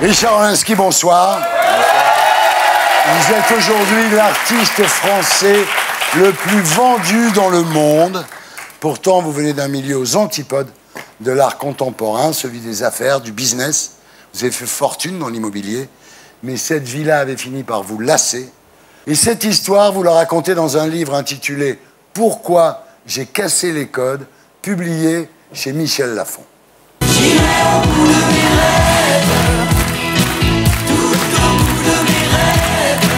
Richard Orlinski, bonsoir. Vous êtes aujourd'hui l'artiste français le plus vendu dans le monde. Pourtant, vous venez d'un milieu aux antipodes de l'art contemporain, celui des affaires, du business. Vous avez fait fortune dans l'immobilier, mais cette vie-là avait fini par vous lasser. Et cette histoire, vous la racontez dans un livre intitulé « Pourquoi j'ai cassé les codes », publié chez Michel Lafon. J'irai au bout de mes rêves, tout au bout de mes rêves.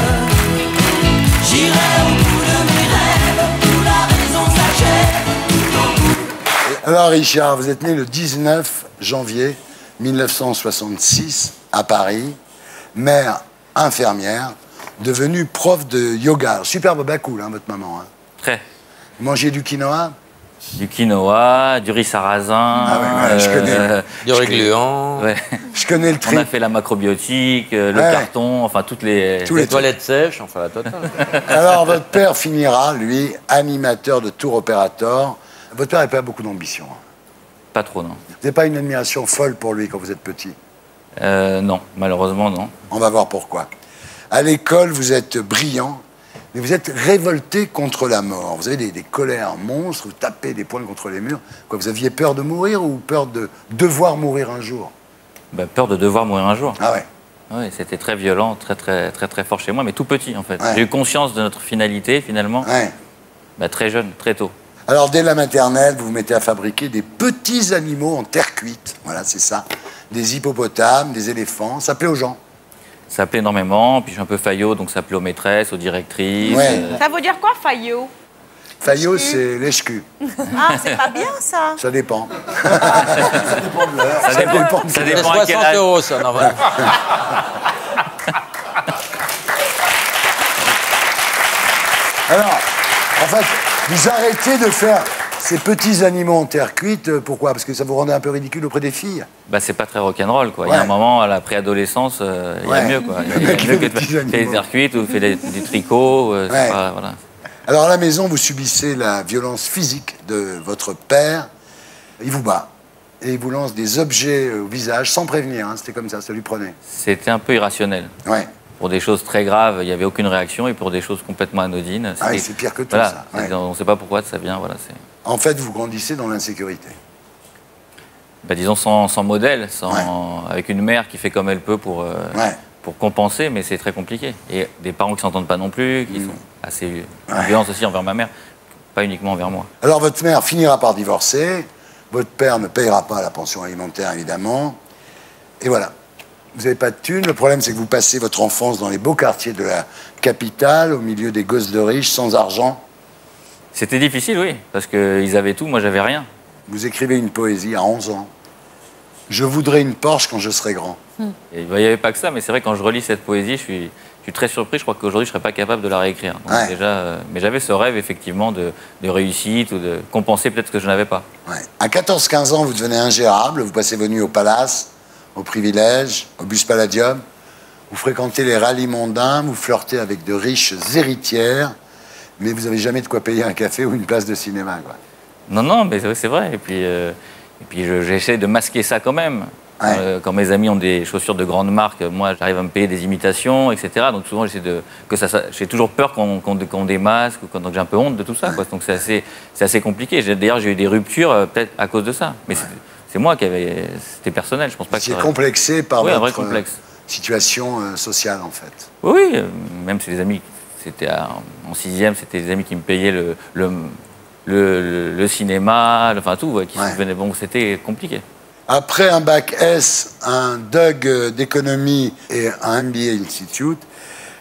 J'irai au bout de mes rêves, où la raison s'achève, tout au bout. Alors Richard, vous êtes né le 19 janvier 1966 à Paris, mère infirmière, devenue prof de yoga. Superbe bacoule, hein, votre maman. Hein. Très. Vous mangez du quinoa? Du quinoa, du riz sarrasin, Ah ouais, je connais. Du régluant. Ouais. Je connais le On tri. a fait la macrobiotique, le carton, enfin toutes les... Les toilettes sèches, enfin la totale. Alors, votre père finira, lui, animateur de tour opérateur. Votre père n'avait pas beaucoup d'ambition. Hein. Pas trop, non. Vous n'avez pas une admiration folle pour lui quand vous êtes petit? Non, malheureusement, non. On va voir pourquoi. À l'école, vous êtes brillant, mais vous êtes révolté contre la mort. Vous avez des colères monstres, vous tapez des poings contre les murs. Quoi, vous aviez peur de mourir ou peur de devoir mourir un jour? Bah, peur de devoir mourir un jour. Ah ouais. Oui, c'était très violent, très fort chez moi, mais tout petit, en fait. Ouais. J'ai eu conscience de notre finalité, finalement, Ouais. bah, très jeune, très tôt. Alors, dès la maternelle, vous vous mettez à fabriquer des petits animaux en terre cuite. Voilà, c'est ça. Des hippopotames, des éléphants. Ça plaît aux gens. Ça plaît énormément, puis je suis un peu faillot, donc ça plaît aux maîtresses, aux directrices. Ouais. Ça veut dire quoi, faillot? Fayot, c'est lèche-cul. Ah, c'est pas bien, ça. Ça dépend. Ça dépend, ça C'est dépend à quel 60 âge. €, ça, normalement. Alors, en fait, vous arrêtez de faire ces petits animaux en terre cuite. Pourquoi? Parce que ça vous rendait un peu ridicule auprès des filles. Bah, c'est pas très rock'n'roll, quoi. Il y a Ouais. un moment, à la préadolescence, il y Ouais. a mieux, quoi. Il y a Avec mieux les que de petits faire animaux. des airs cuites ou faire du tricot. Ouais. Voilà. Alors, à la maison, vous subissez la violence physique de votre père. Il vous bat. Et il vous lance des objets au visage sans prévenir. Hein. C'était comme ça lui prenait. C'était un peu irrationnel. Ouais. Pour des choses très graves, il n'y avait aucune réaction, et pour des choses complètement anodines, Ah oui, c'était- c'est pire que tout, voilà, ça. Ouais. On ne sait pas pourquoi ça vient. Voilà, c'est... En fait, vous grandissez dans l'insécurité. Bah, disons sans modèle, Ouais. avec une mère qui fait comme elle peut Ouais. pour compenser, mais c'est très compliqué. Et des parents qui ne s'entendent pas non plus, qui sont assez violents aussi envers ma mère, pas uniquement envers moi. Alors, votre mère finira par divorcer. Votre père ne payera pas la pension alimentaire, évidemment. Et voilà. Vous n'avez pas de thunes. Le problème, c'est que vous passez votre enfance dans les beaux quartiers de la capitale, au milieu des gosses de riches, sans argent. C'était difficile, oui, parce qu'ils avaient tout, moi j'avais rien. Vous écrivez une poésie à 11 ans. Je voudrais une Porsche quand je serai grand. Et il n'y avait pas que ça, mais c'est vrai, quand je relis cette poésie, je suis très surpris. Je crois qu'aujourd'hui, je ne serais pas capable de la réécrire. Donc, Ouais. déjà, mais j'avais ce rêve, effectivement, de réussite ou de compenser peut-être ce que je n'avais pas. Ouais. À 14-15 ans, vous devenez ingérable. Vous passez vos nuits au Palace, au Privilège, au Bus Palladium. Vous fréquentez les rallyes mondains. Vous flirtez avec de riches héritières. Mais vous n'avez jamais de quoi payer un café ou une place de cinéma, quoi. Non, mais c'est vrai. Et puis j'essaie de masquer ça quand même. Ouais. Quand mes amis ont des chaussures de grande marque, moi, j'arrive à me payer des imitations, etc. Donc souvent, j'ai toujours peur qu'on démasque, donc j'ai un peu honte de tout ça, quoi. Donc c'est assez compliqué. D'ailleurs, j'ai eu des ruptures peut-être à cause de ça. Mais c'est moi qui avais... C'était personnel, je pense pas que... Vous étiez complexé par Oui, un vrai votre complexe. situation sociale, en fait. Oui, même si les amis, c'était en sixième, c'était des amis qui me payaient le cinéma, enfin tout, ouais, qui Ouais. venaient. Bon, c'était compliqué. Après un bac S, un DUG d'économie et un MBA Institute,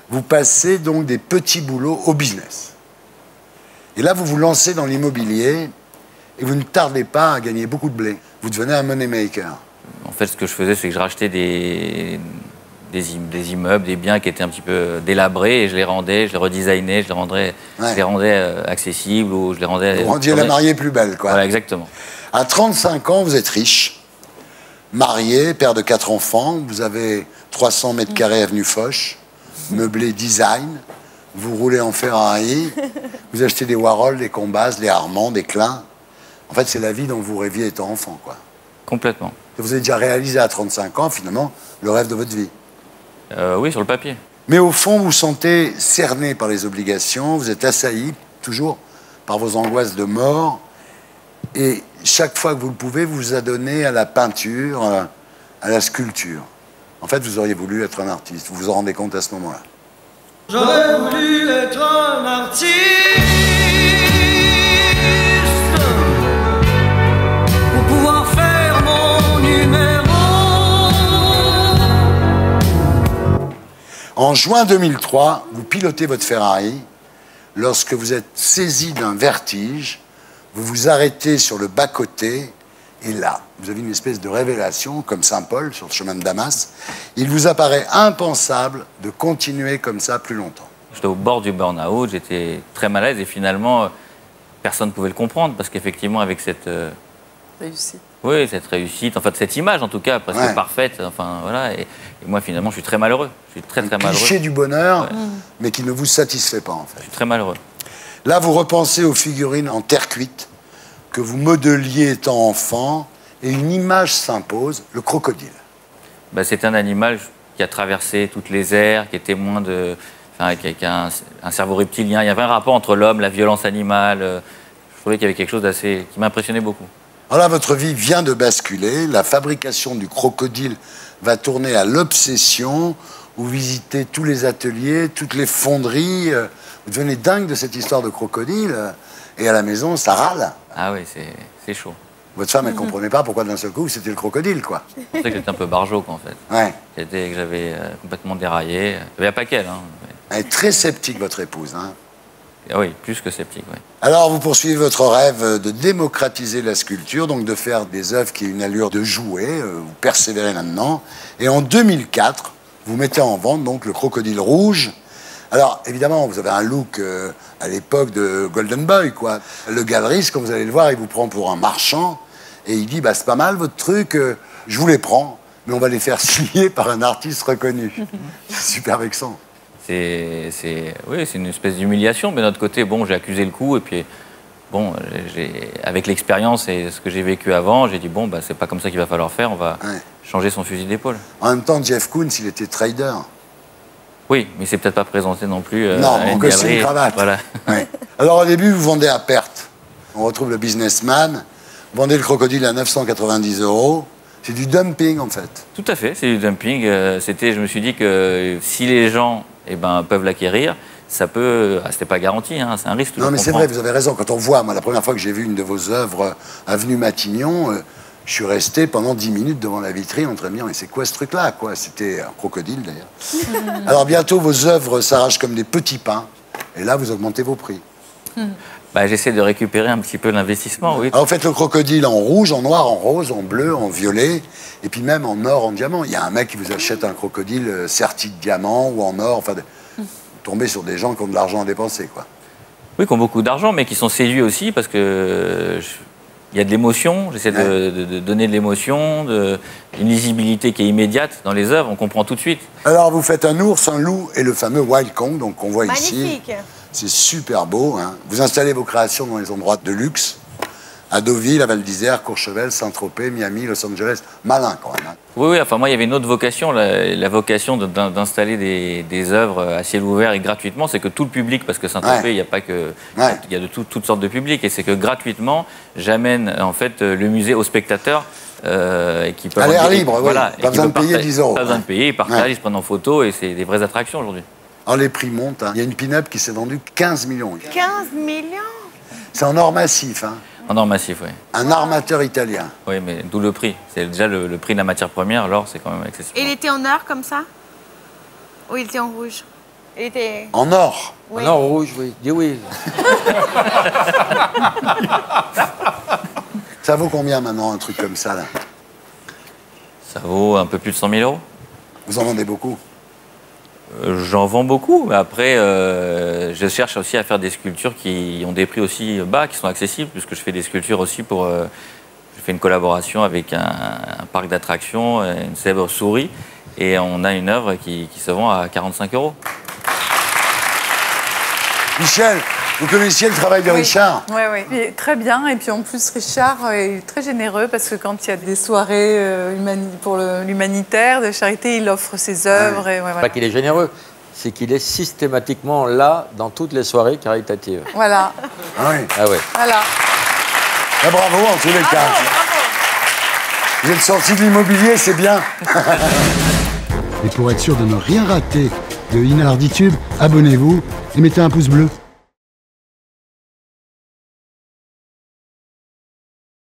vous passez donc des petits boulots au business. Et là, vous vous lancez dans l'immobilier et vous ne tardez pas à gagner beaucoup de blé. Vous devenez un moneymaker. En fait, ce que je faisais, c'est que je rachetais des immeubles, des biens qui étaient un petit peu délabrés, et je les rendais, je les redesignais, je les rendais accessibles, ou je les rendais... Vous rendiez la mariée plus belle, quoi. Voilà, exactement. À 35 ans, vous êtes riche, marié, père de 4 enfants, vous avez 300 mètres carrés avenue Foch, meublé design, vous roulez en Ferrari, vous achetez des Warhol, des Combas, des Armand, des Klein. En fait, c'est la vie dont vous rêviez étant enfant, quoi. Complètement. Vous avez déjà réalisé à 35 ans, finalement, le rêve de votre vie. Oui, sur le papier. Mais au fond, vous vous sentez cerné par les obligations, vous êtes assailli, toujours, par vos angoisses de mort. Et chaque fois que vous le pouvez, vous vous adonnez à la peinture, à la sculpture. En fait, vous auriez voulu être un artiste. Vous vous en rendez compte à ce moment-là. J'aurais voulu être un artiste pour pouvoir faire mon numéro. En juin 2003, vous pilotez votre Ferrari. Lorsque vous êtes saisi d'un vertige, vous vous arrêtez sur le bas-côté. Et là, vous avez une espèce de révélation, comme Saint Paul sur le chemin de Damas. Il vous apparaît impensable de continuer comme ça plus longtemps. J'étais au bord du burn-out, j'étais très mal à l'aise et finalement, personne ne pouvait le comprendre parce qu'effectivement, avec cette... Réussi. Oui, cette réussite, en fait, cette image en tout cas, presque Ouais. parfaite, enfin voilà. Et moi, finalement, je suis très malheureux. Je suis très malheureux. Cliché du bonheur, Ouais. mais qui ne vous satisfait pas, en fait. Je suis très malheureux. Là, vous repensez aux figurines en terre cuite que vous modeliez étant enfant, et une image s'impose, le crocodile. Bah, c'est un animal qui a traversé toutes les ères, qui est témoin de... Enfin, qui a un cerveau reptilien. Il y avait un rapport entre l'homme, la violence animale. Je trouvais qu'il y avait quelque chose d'assez... qui m'impressionnait beaucoup. Alors là, votre vie vient de basculer. La fabrication du crocodile va tourner à l'obsession. Vous visitez tous les ateliers, toutes les fonderies. Vous devenez dingue de cette histoire de crocodile. Et à la maison, ça râle. Ah oui, c'est chaud. Votre femme, elle ne comprenait pas pourquoi d'un seul coup, c'était le crocodile, quoi. Je pensais que j'étais un peu barjo, quoi, en fait. Ouais. Que j'avais complètement déraillé. Il n'y avait pas qu'elle. Hein. Elle est très sceptique, votre épouse, hein. Ah oui, plus que sceptique, oui. Alors, vous poursuivez votre rêve de démocratiser la sculpture, donc de faire des œuvres qui aient une allure de jouet. Vous persévérez là-dedans. Et en 2004, vous mettez en vente donc le crocodile rouge. Alors, évidemment, vous avez un look à l'époque de Golden Boy, quoi. Le galeriste, quand vous allez le voir, il vous prend pour un marchand et il dit bah, c'est pas mal votre truc, je vous les prends, mais on va les faire signer par un artiste reconnu. C'est super vexant. Oui, c'est une espèce d'humiliation, mais d'un autre côté, bon, j'ai accusé le coup, et puis, bon, avec l'expérience et ce que j'ai vécu avant, j'ai dit, bon, bah, c'est pas comme ça qu'il va falloir faire, on va Ouais. changer son fusil d'épaule. En même temps, Jeff Koons, il était trader. Oui, mais il s'est peut-être pas présenté non plus Non, à en une costume galerie. cravate. Voilà. Ouais. Alors au début, vous vendez à perte. On retrouve le businessman. Vous vendez le crocodile à 990 €. C'est du dumping, en fait. Tout à fait, c'est du dumping. Je me suis dit que si les gens peuvent l'acquérir, ça peut... Ah, c'était pas garanti, hein, c'est un risque. Non, mais c'est vrai, vous avez raison. Quand on voit, moi, la première fois que j'ai vu une de vos œuvres, Avenue Matignon, je suis resté pendant 10 minutes devant la vitrine en train de me dire, mais c'est quoi ce truc-là, quoi? C'était un crocodile, d'ailleurs. Alors bientôt, vos œuvres s'arrachent comme des petits pains. Et là, vous augmentez vos prix. Bah, j'essaie de récupérer un petit peu l'investissement, oui. Alors, vous faites le crocodile en rouge, en noir, en rose, en bleu, en violet, et puis même en or, en diamant. Il y a un mec qui vous achète un crocodile serti de diamant ou en or. Enfin, vous tombez sur des gens qui ont de l'argent à dépenser, quoi. Oui, qui ont beaucoup d'argent, mais qui sont séduits aussi parce que il y a de l'émotion. J'essaie de donner de l'émotion, une lisibilité qui est immédiate dans les œuvres. On comprend tout de suite. Alors, vous faites un ours, un loup et le fameux Wild Kong, donc qu'on voit ici. Magnifique. C'est super beau, hein. Vous installez vos créations dans les endroits de luxe, à Deauville, à Val d'Isère, Courchevel, Saint-Tropez, Miami, Los Angeles. Malin, quand même, hein. Oui, enfin moi, il y avait une autre vocation, la vocation d'installer des œuvres à ciel ouvert et gratuitement, c'est que tout le public, parce que Saint-Tropez, il n'y a pas que... Ouais. Il y a de toutes sortes de publics, et c'est que gratuitement, j'amène en fait le musée aux spectateurs et qui peuvent... À l'air libre, oui. voilà, Pas besoin de payer 10 €. Pas besoin de payer, ils partagent, Ouais. ils se prennent en photo, et c'est des vraies attractions aujourd'hui. Alors, les prix montent, hein. Il y a une pin-up qui s'est vendue 15 millions. 15 millions. C'est en or massif, hein. En or massif, oui. Un armateur italien. Oui, mais d'où le prix. C'est déjà le prix de la matière première, l'or, c'est quand même accessible. Et il était en or comme ça? Ou il était en rouge? Il était... En or. Oui. Non, rouge, oui. Dis oui. Ça vaut combien maintenant, un truc comme ça, là? Ça vaut un peu plus de 100 000 €. Vous en vendez beaucoup? J'en vends beaucoup, mais après, je cherche aussi à faire des sculptures qui ont des prix aussi bas, qui sont accessibles, puisque je fais des sculptures aussi pour... je fais une collaboration avec un parc d'attractions, une célèbre souris, et on a une œuvre qui se vend à 45 €. Michel, Vous connaissiez le travail de Richard? Oui, oui. Il est très bien. Et puis en plus, Richard est très généreux parce que quand il y a des soirées pour l'humanitaire, de charité, il offre ses œuvres. Et, voilà. Pas qu'il est généreux, c'est qu'il est systématiquement là dans toutes les soirées caritatives. Voilà. Ah oui. Ah ouais. Voilà. Ah, bravo en tous les cas. Vous êtes sorti de l'immobilier, c'est bien. Et pour être sûr de ne rien rater de Inarditube, abonnez-vous et mettez un pouce bleu.